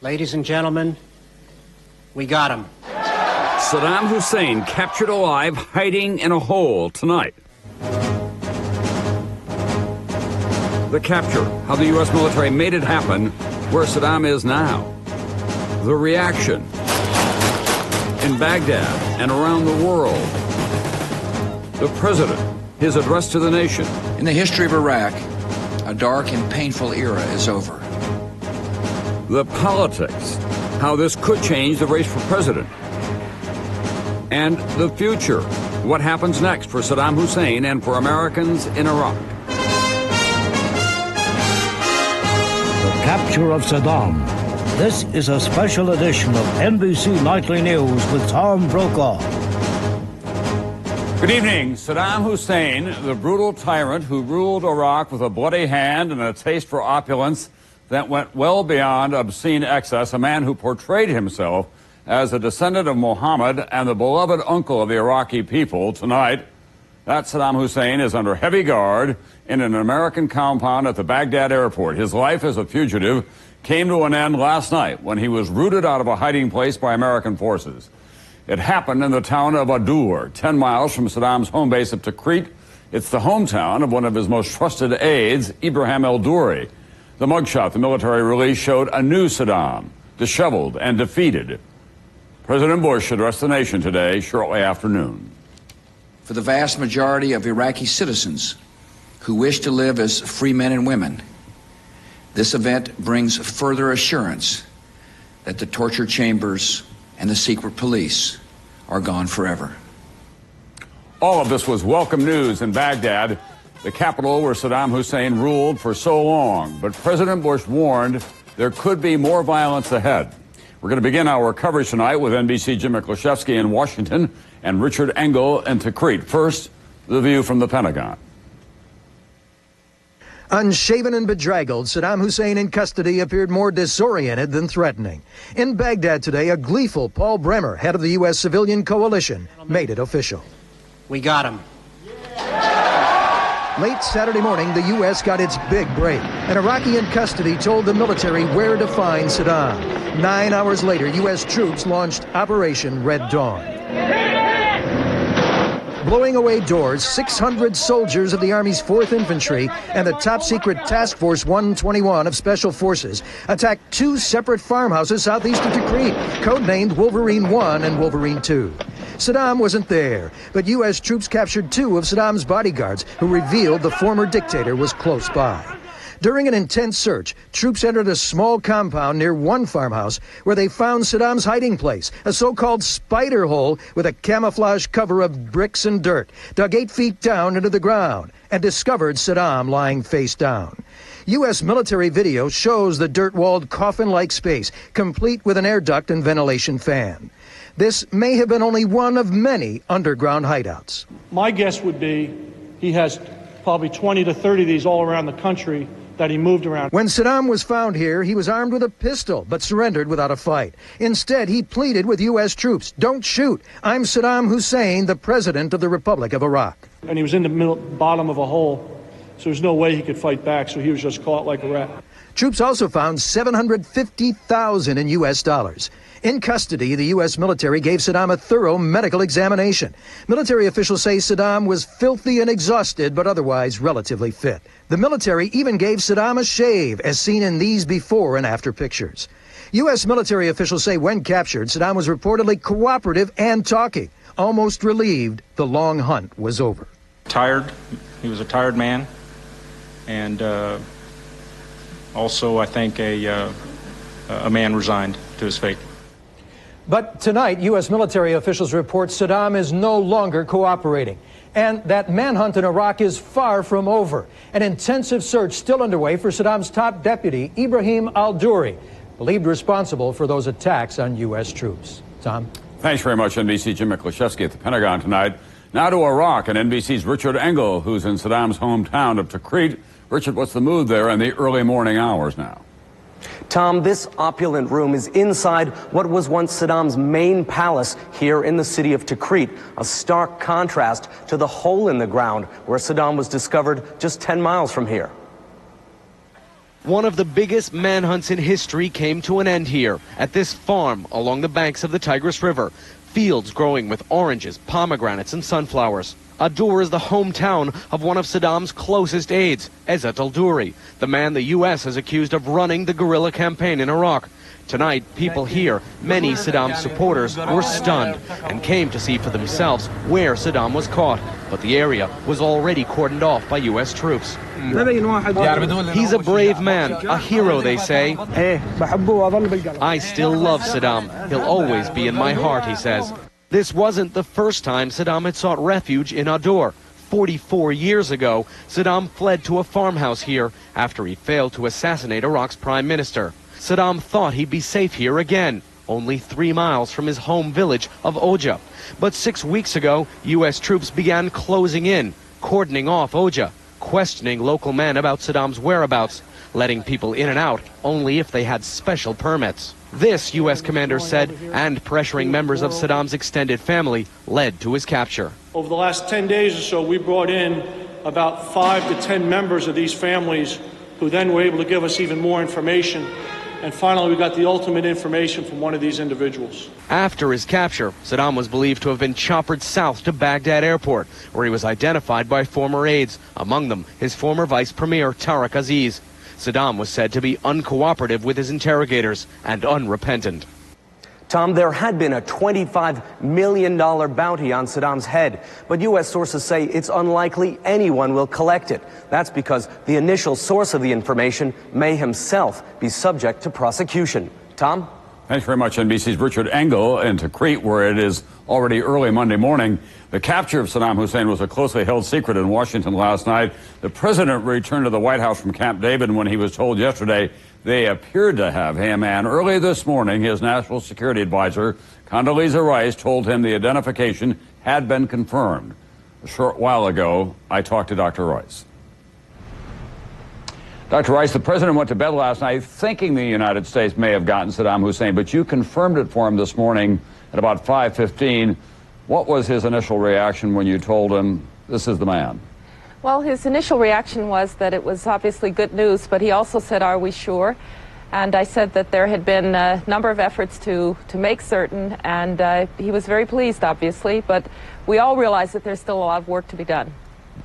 Ladies and gentlemen, we got him. Saddam Hussein captured alive, hiding in a hole tonight. The capture, how the U.S. military made it happen where Saddam is now. The reaction in Baghdad and around the world. The president, his address to the nation. In the history of Iraq, a dark and painful era is over. The politics, how this could change the race for president. And the future, what happens next for Saddam Hussein and for Americans in Iraq. The capture of Saddam. This is a special edition of NBC Nightly News with Tom Brokaw. Good evening. Saddam Hussein, the brutal tyrant who ruled Iraq with a bloody hand and a taste for opulence that went well beyond obscene excess, a man who portrayed himself as a descendant of Muhammad and the beloved uncle of the Iraqi people. Tonight, that Saddam Hussein is under heavy guard in an American compound at the Baghdad airport. His life as a fugitive came to an end last night when he was rooted out of a hiding place by American forces. It happened in the town of Adur, 10 miles from Saddam's home base of Tikrit. It's the hometown of one of his most trusted aides, Ibrahim el-Duri. The mugshot the military released showed a new Saddam, disheveled and defeated. President Bush addressed the nation today, shortly after noon. For the vast majority of Iraqi citizens who wish to live as free men and women, this event brings further assurance that the torture chambers and the secret police are gone forever. All of this was welcome news in Baghdad, the capital where Saddam Hussein ruled for so long. But President Bush warned there could be more violence ahead. We're going to begin our coverage tonight with NBC Jim Miklaszewski in Washington and Richard Engel in Tikrit. First, the view from the Pentagon. Unshaven and bedraggled, Saddam Hussein in custody appeared more disoriented than threatening. In Baghdad today, a gleeful Paul Bremer, head of the U.S. civilian coalition, made it official. We got him. Late Saturday morning, the U.S. got its big break. An Iraqi in custody told the military where to find Saddam. 9 hours later, U.S. troops launched Operation Red Dawn. Blowing away doors, 600 soldiers of the Army's 4th Infantry and the top-secret Task Force 121 of Special Forces attacked 2 separate farmhouses southeast of Tikrit, codenamed Wolverine 1 and Wolverine 2. Saddam wasn't there, but U.S. troops captured 2 of Saddam's bodyguards, who revealed the former dictator was close by. During an intense search, troops entered a small compound near one farmhouse where they found Saddam's hiding place, a so-called spider hole with a camouflage cover of bricks and dirt, dug 8 feet down into the ground, and discovered Saddam lying face down. U.S. military video shows the dirt-walled coffin-like space, complete with an air duct and ventilation fan. This may have been only one of many underground hideouts. My guess would be he has probably 20 to 30 of these all around the country that he moved around. When Saddam was found here, he was armed with a pistol, but surrendered without a fight. Instead, he pleaded with U.S. troops, "Don't shoot. I'm Saddam Hussein, the president of the Republic of Iraq." And he was in the bottom of a hole, so there's no way he could fight back, so he was just caught like a rat. Troops also found $750,000 in U.S. dollars. In custody, the U.S. military gave Saddam a thorough medical examination. Military officials say Saddam was filthy and exhausted, but otherwise relatively fit. The military even gave Saddam a shave, as seen in these before and after pictures. U.S. military officials say when captured, Saddam was reportedly cooperative and talking, almost relieved the long hunt was over. Tired. He was a tired man. And also, I think, a man resigned to his fate. But tonight, U.S. military officials report Saddam is no longer cooperating, and that manhunt in Iraq is far from over. An intensive search still underway for Saddam's top deputy, Ibrahim al-Duri, believed responsible for those attacks on U.S. troops. Tom? Thanks very much, NBC Jim Miklaszewski at the Pentagon tonight. Now to Iraq and NBC's Richard Engel, who's in Saddam's hometown of Tikrit. Richard, what's the mood there in the early morning hours now? Tom, this opulent room is inside what was once Saddam's main palace here in the city of Tikrit, a stark contrast to the hole in the ground where Saddam was discovered just 10 miles from here. One of the biggest manhunts in history came to an end here at this farm along the banks of the Tigris River. Fields growing with oranges, pomegranates, and sunflowers. Adur is the hometown of one of Saddam's closest aides, Ezzat al-Duri, the man the U.S. has accused of running the guerrilla campaign in Iraq. Tonight, people here, many Saddam supporters, were stunned and came to see for themselves where Saddam was caught. But the area was already cordoned off by U.S. troops. He's a brave man, a hero, they say. I still love Saddam. He'll always be in my heart, he says. This wasn't the first time Saddam had sought refuge in Adur. 44 years ago, Saddam fled to a farmhouse here after he failed to assassinate Iraq's prime minister. Saddam thought he'd be safe here again, only 3 miles from his home village of Oja. But 6 weeks ago, U.S. troops began closing in, cordoning off Oja, questioning local men about Saddam's whereabouts, letting people in and out only if they had special permits. This, U.S. commander said, and pressuring members of Saddam's extended family, led to his capture. Over the last 10 days or so, we brought in about 5 to 10 members of these families who then were able to give us even more information. And finally, we got the ultimate information from one of these individuals. After his capture, Saddam was believed to have been choppered south to Baghdad airport, where he was identified by former aides, among them his former vice premier, Tariq Aziz. Saddam was said to be uncooperative with his interrogators and unrepentant. Tom, there had been a $25 million bounty on Saddam's head, but U.S. sources say it's unlikely anyone will collect it. That's because the initial source of the information may himself be subject to prosecution. Tom? Thanks very much, NBC's Richard Engel in Tikrit, where it is already early Monday morning. The capture of Saddam Hussein was a closely held secret in Washington last night. The president returned to the White House from Camp David when he was told yesterday they appeared to have him. And early this morning, his national security advisor, Condoleezza Rice, told him the identification had been confirmed. A short while ago, I talked to Dr. Rice. Dr. Rice, the president went to bed last night thinking the United States may have gotten Saddam Hussein, but you confirmed it for him this morning at about 5:15. What was his initial reaction when you told him this is the man? Well, his initial reaction was that it was obviously good news, but he also said, "Are we sure?" And I said that there had been a number of efforts to make certain, and he was very pleased, obviously, but we all realize that there's still a lot of work to be done.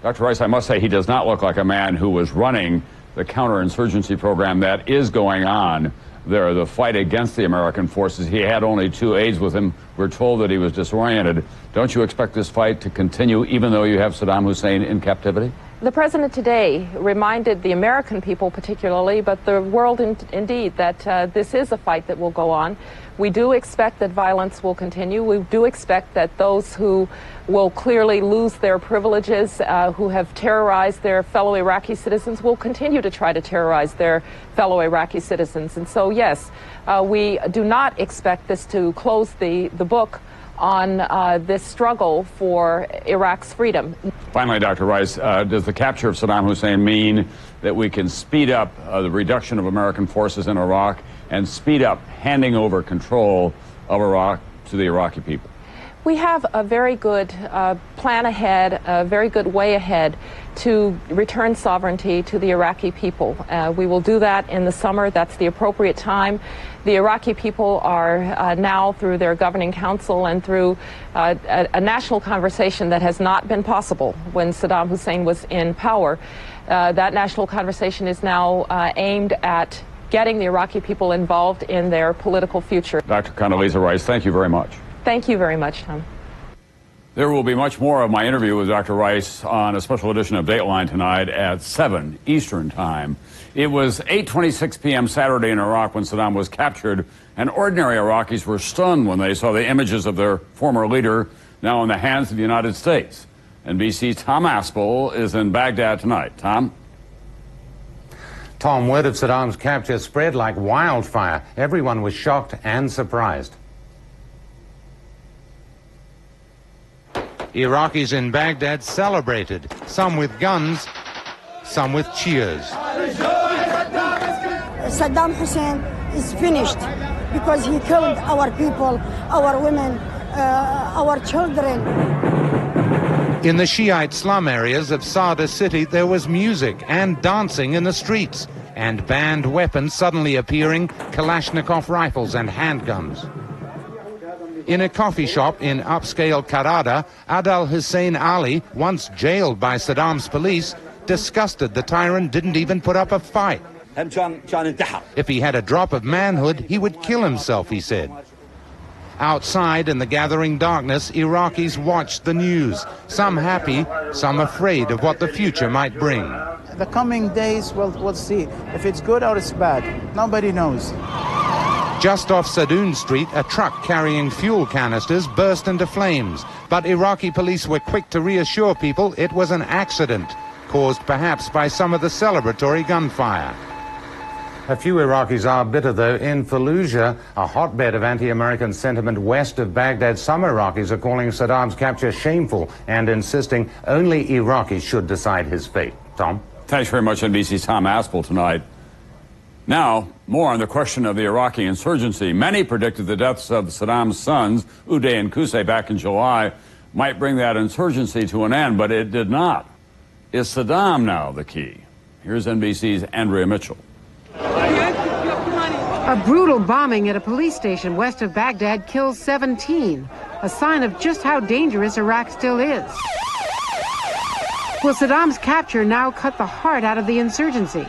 Dr. Rice, I must say he does not look like a man who was running the counterinsurgency program that is going on there, the fight against the American forces. He had only 2 aides with him. We're told that he was disoriented. Don't you expect this fight to continue even though you have Saddam Hussein in captivity? The president today reminded the American people particularly, but the world indeed, that this is a fight that will go on. We do expect that violence will continue. We do expect that those who will clearly lose their privileges, who have terrorized their fellow Iraqi citizens, will continue to try to terrorize their fellow Iraqi citizens. And so, yes, we do not expect this to close the book on this struggle for Iraq's freedom. Finally, Dr. Rice, does the capture of Saddam Hussein mean that we can speed up the reduction of American forces in Iraq and speed up handing over control of Iraq to the Iraqi people? We have a very good plan ahead, a very good way ahead to return sovereignty to the Iraqi people. We will do that in the summer. That's the appropriate time. The Iraqi people are now, through their governing council and through a national conversation that has not been possible when Saddam Hussein was in power, that national conversation is now aimed at getting the Iraqi people involved in their political future. Dr. Condoleezza Rice, thank you very much. Thank you very much, Tom. There will be much more of my interview with Dr. Rice on a special edition of Dateline tonight at 7 Eastern Time. It was 8:26 p.m. Saturday in Iraq when Saddam was captured, and ordinary Iraqis were stunned when they saw the images of their former leader now in the hands of the United States. NBC's Tom Aspel is in Baghdad tonight. Tom? Tom, word of Saddam's capture spread like wildfire. Everyone was shocked and surprised. Iraqis in Baghdad celebrated, some with guns, some with cheers. Saddam Hussein is finished because he killed our people, our women, our children. In the Shiite slum areas of Sada city, there was music and dancing in the streets. and banned weapons suddenly appearing, Kalashnikov rifles and handguns. In a coffee shop in upscale Karada, Adel Hussein Ali, once jailed by Saddam's police, disgusted the tyrant didn't even put up a fight. If he had a drop of manhood, he would kill himself, he said. Outside in the gathering darkness, Iraqis watched the news, some happy, some afraid of what the future might bring. The coming days, we'll see if it's good or it's bad. Nobody knows. Just off Sadoun Street, a truck carrying fuel canisters burst into flames, but Iraqi police were quick to reassure people it was an accident, caused perhaps by some of the celebratory gunfire. A few Iraqis are bitter, though. In Fallujah, a hotbed of anti-American sentiment west of Baghdad, some Iraqis are calling Saddam's capture shameful and insisting only Iraqis should decide his fate. Tom? Thanks very much, NBC's Tom Aspel tonight. Now, more on the question of the Iraqi insurgency. Many predicted the deaths of Saddam's sons, Uday and Qusay, back in July, might bring that insurgency to an end, but it did not. Is Saddam now the key? Here's NBC's Andrea Mitchell. A brutal bombing at a police station west of Baghdad kills 17, a sign of just how dangerous Iraq still is. Will Saddam's capture now cut the heart out of the insurgency?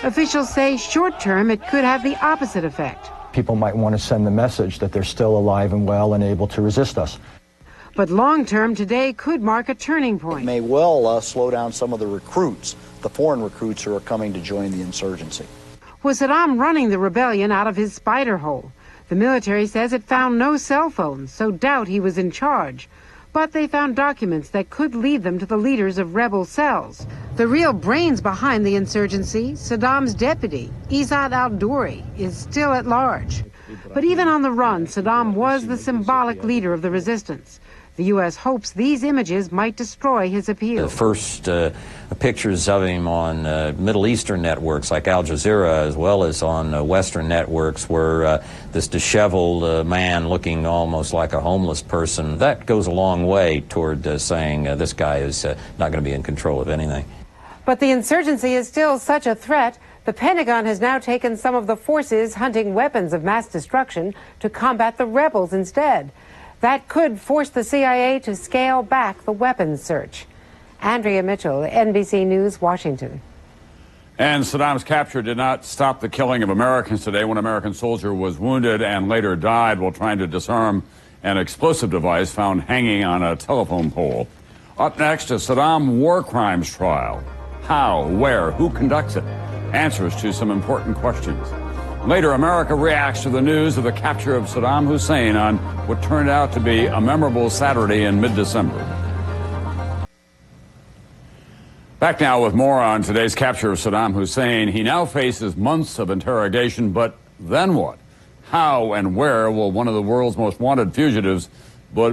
Officials say short-term it could have the opposite effect. People might want to send the message that they're still alive and well and able to resist us. But long-term today could mark a turning point. It may well slow down some of the recruits, the foreign recruits who are coming to join the insurgency. Was Saddam running the rebellion out of his spider hole? The military says it found no cell phones, so doubt he was in charge. But they found documents that could lead them to the leaders of rebel cells. The real brains behind the insurgency, Saddam's deputy, Izzat al-Douri, is still at large. But even on the run, Saddam was the symbolic leader of the resistance. The U.S. hopes these images might destroy his appeal. The first pictures of him on Middle Eastern networks like Al Jazeera, as well as on Western networks, were this disheveled man looking almost like a homeless person. That goes a long way toward saying this guy is not going to be in control of anything. But the insurgency is still such a threat. The Pentagon has now taken some of the forces hunting weapons of mass destruction to combat the rebels instead. That could force the CIA to scale back the weapons search. Andrea Mitchell, NBC News, Washington. And Saddam's capture did not stop the killing of Americans today. One American soldier was wounded and later died while trying to disarm an explosive device found hanging on a telephone pole. Up next, a Saddam war crimes trial. How, where, who conducts it? Answers to some important questions. Later, America reacts to the news of the capture of Saddam Hussein on what turned out to be a memorable Saturday in mid-December. Back now with more on today's capture of Saddam Hussein. He now faces months of interrogation, but then what? How and where will one of the world's most wanted fugitives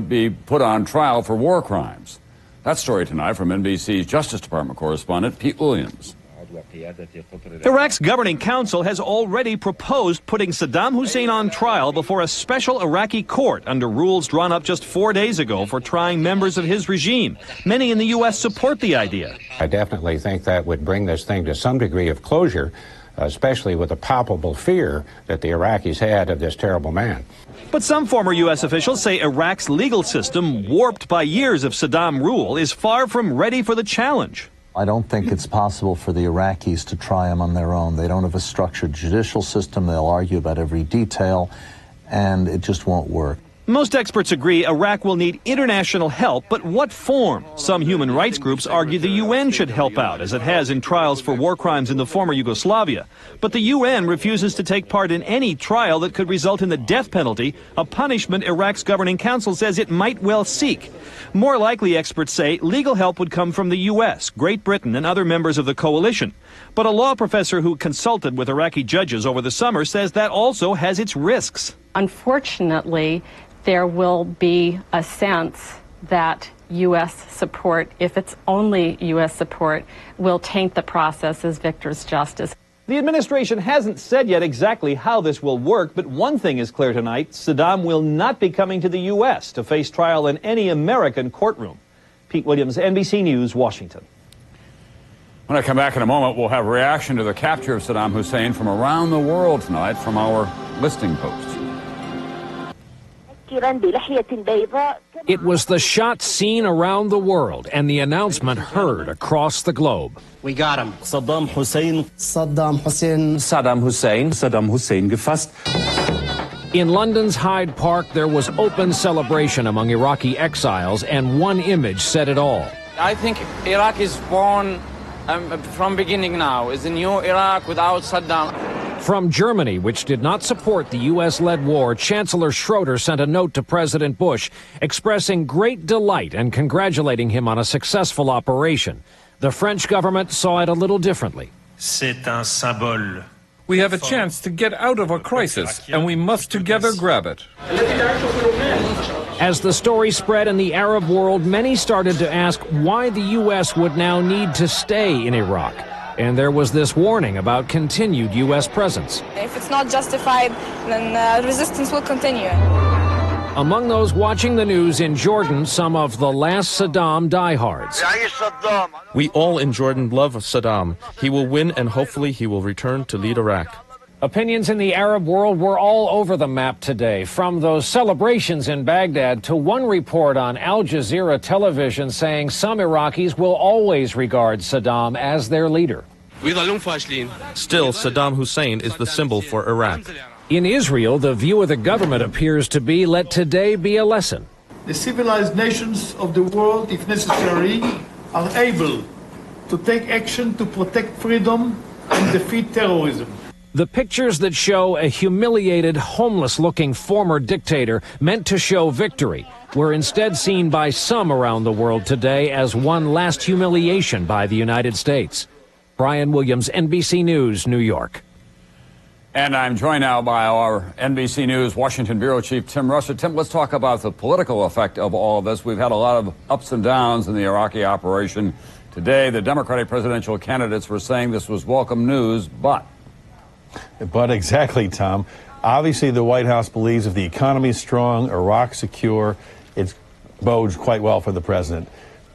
be put on trial for war crimes? That story tonight from NBC's Justice Department correspondent Pete Williams. Iraq's governing council has already proposed putting Saddam Hussein on trial before a special Iraqi court under rules drawn up just 4 days ago for trying members of his regime. Many in the U.S. support the idea. I definitely think that would bring this thing to some degree of closure, especially with the palpable fear that the Iraqis had of this terrible man. But some former U.S. officials say Iraq's legal system, warped by years of Saddam rule, is far from ready for the challenge. I don't think it's possible for the Iraqis to try him on their own. They don't have a structured judicial system. They'll argue about every detail, and it just won't work. Most experts agree Iraq will need international help, but what form? Some human rights groups argue the UN should help out, as it has in trials for war crimes in the former Yugoslavia. But the UN refuses to take part in any trial that could result in the death penalty, a punishment Iraq's governing council says it might well seek. More likely, experts say, legal help would come from the U.S., Great Britain, and other members of the coalition. But a law professor who consulted with Iraqi judges over the summer says that also has its risks. Unfortunately, there will be a sense that U.S. support, if it's only U.S. support, will taint the process as victor's justice. The administration hasn't said yet exactly how this will work, but one thing is clear tonight: Saddam will not be coming to the U.S. to face trial in any American courtroom. Pete Williams, NBC News, Washington. When I come back in a moment, we'll have reaction to the capture of Saddam Hussein from around the world tonight from our listing posts. It was the shot seen around the world and the announcement heard across the globe. We got him. Saddam Hussein. Saddam Hussein. Saddam Hussein. Saddam Hussein gefasst. In London's Hyde Park, there was open celebration among Iraqi exiles, and one image said it all. I think Iraq is born from beginning now. It's a new Iraq without Saddam. From Germany, which did not support the U.S.-led war, Chancellor Schroeder sent a note to President Bush expressing great delight and congratulating him on a successful operation. The French government saw it a little differently. C'est un symbole. We have a chance to get out of a crisis, and we must together grab it. As the story spread in the Arab world, many started to ask why the U.S. would now need to stay in Iraq. And there was this warning about continued U.S. presence. If it's not justified, then resistance will continue. Among those watching the news in Jordan, some of the last Saddam diehards. We all in Jordan love Saddam. He will win, and hopefully he will return to lead Iraq. Opinions in the Arab world were all over the map today, from those celebrations in Baghdad to one report on Al Jazeera television saying some Iraqis will always regard Saddam as their leader. Still, Saddam Hussein is the symbol for Iraq. In Israel, the view of the government appears to be, let today be a lesson. The civilized nations of the world, if necessary, are able to take action to protect freedom and defeat terrorism. The pictures that show a humiliated, homeless-looking former dictator meant to show victory were instead seen by some around the world today as one last humiliation by the United States. Brian Williams, NBC News, New York. And I'm joined now by our NBC News Washington Bureau Chief Tim Russert. Tim, let's talk about the political effect of all of this. We've had a lot of ups and downs in the Iraqi operation. Today, the Democratic presidential candidates were saying this was welcome news, but exactly, Tom. Obviously, the White House believes if the economy is strong, Iraq secure, it bodes quite well for the president.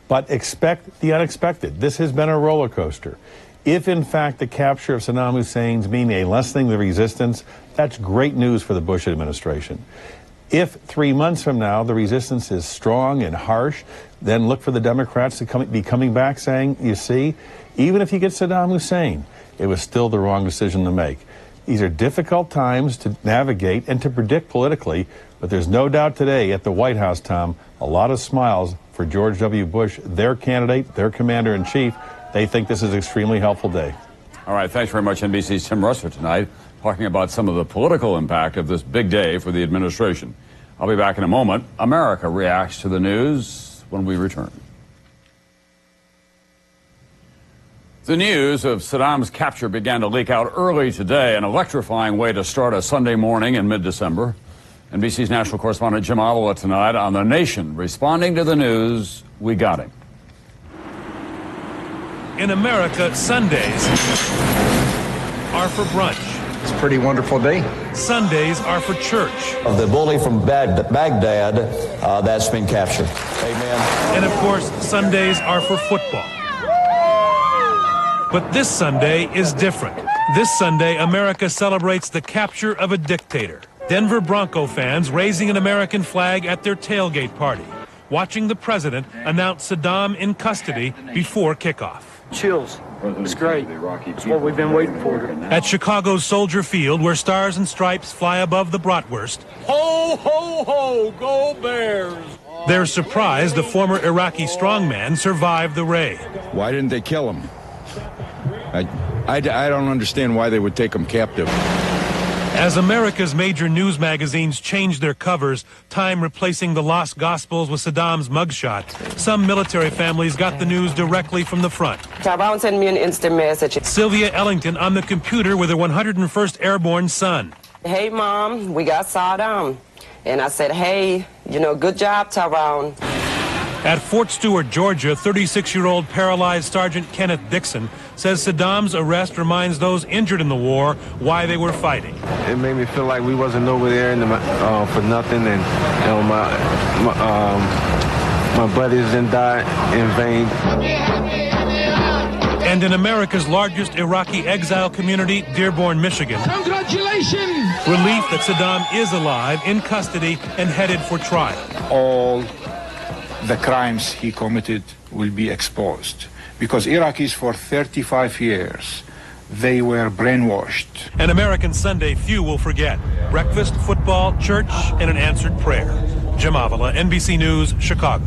But expect the unexpected. This has been a roller coaster. If, in fact, the capture of Saddam Hussein's mean a lessening the resistance, that's great news for the Bush administration. If 3 months from now the resistance is strong and harsh, then look for the Democrats to be coming back saying, you see, even if you get Saddam Hussein, it was still the wrong decision to make. These are difficult times to navigate and to predict politically, but there's no doubt today at the White House, Tom, a lot of smiles for George W. Bush, their candidate, their commander-in-chief. They think this is an extremely helpful day. All right, thanks very much, NBC's Tim Russert tonight, talking about some of the political impact of this big day for the administration. I'll be back in a moment. America reacts to the news when we return. The news of Saddam's capture began to leak out early today, an electrifying way to start a Sunday morning in mid-December. NBC's national correspondent Jim Avila tonight on The Nation, responding to the news, we got him. In America, Sundays are for brunch. It's a pretty wonderful day. Sundays are for church. The bully from Baghdad that's been captured. Amen. And of course, Sundays are for football. But this Sunday is different. This Sunday, America celebrates the capture of a dictator. Denver Bronco fans raising an American flag at their tailgate party, watching the president announce Saddam in custody before kickoff. Chills. It's great. It's what we've been waiting for. At Chicago's Soldier Field, where stars and stripes fly above the bratwurst, ho, ho, ho, go Bears! They're surprised the former Iraqi strongman survived the raid. Why didn't they kill him? I don't understand why they would take him captive. As America's major news magazines changed their covers, Time replacing the lost Gospels with Saddam's mugshot, some military families got the news directly from the front. Tyrone sent me an instant message. Sylvia Ellington on the computer with her 101st Airborne son. Hey, Mom, we got Saddam. And I said, hey, good job, Tyrone. At Fort Stewart, Georgia, 36-year-old paralyzed Sergeant Kenneth Dixon says Saddam's arrest reminds those injured in the war why they were fighting. It made me feel like we wasn't over there for nothing, and my buddies didn't die in vain. And in America's largest Iraqi exile community, Dearborn, Michigan, congratulations! Relief that Saddam is alive, in custody, and headed for trial. All the crimes he committed will be exposed. Because Iraqis for 35 years, they were brainwashed. An American Sunday few will forget. Breakfast, football, church, and an answered prayer. Jim Avila, NBC News, Chicago.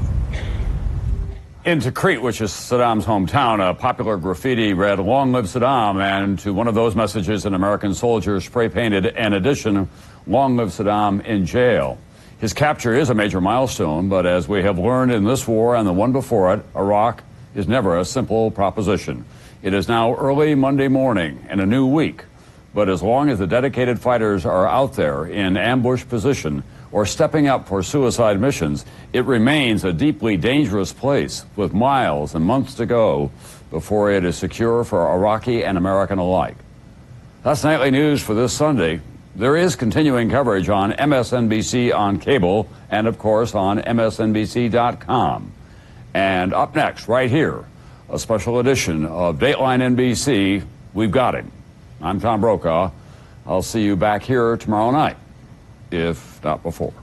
In Tikrit, which is Saddam's hometown, a popular graffiti read, "Long live Saddam," and to one of those messages, an American soldier spray-painted an addition, "Long live Saddam in jail." His capture is a major milestone, but as we have learned in this war and the one before it, Iraq is never a simple proposition. It is now early Monday morning and a new week, but as long as the dedicated fighters are out there in ambush position or stepping up for suicide missions, it remains a deeply dangerous place with miles and months to go before it is secure for Iraqi and American alike. That's Nightly News for this Sunday. There is continuing coverage on MSNBC on cable and, of course, on MSNBC.com. And up next, right here, a special edition of Dateline NBC, We've Got Him. I'm Tom Brokaw. I'll see you back here tomorrow night, if not before.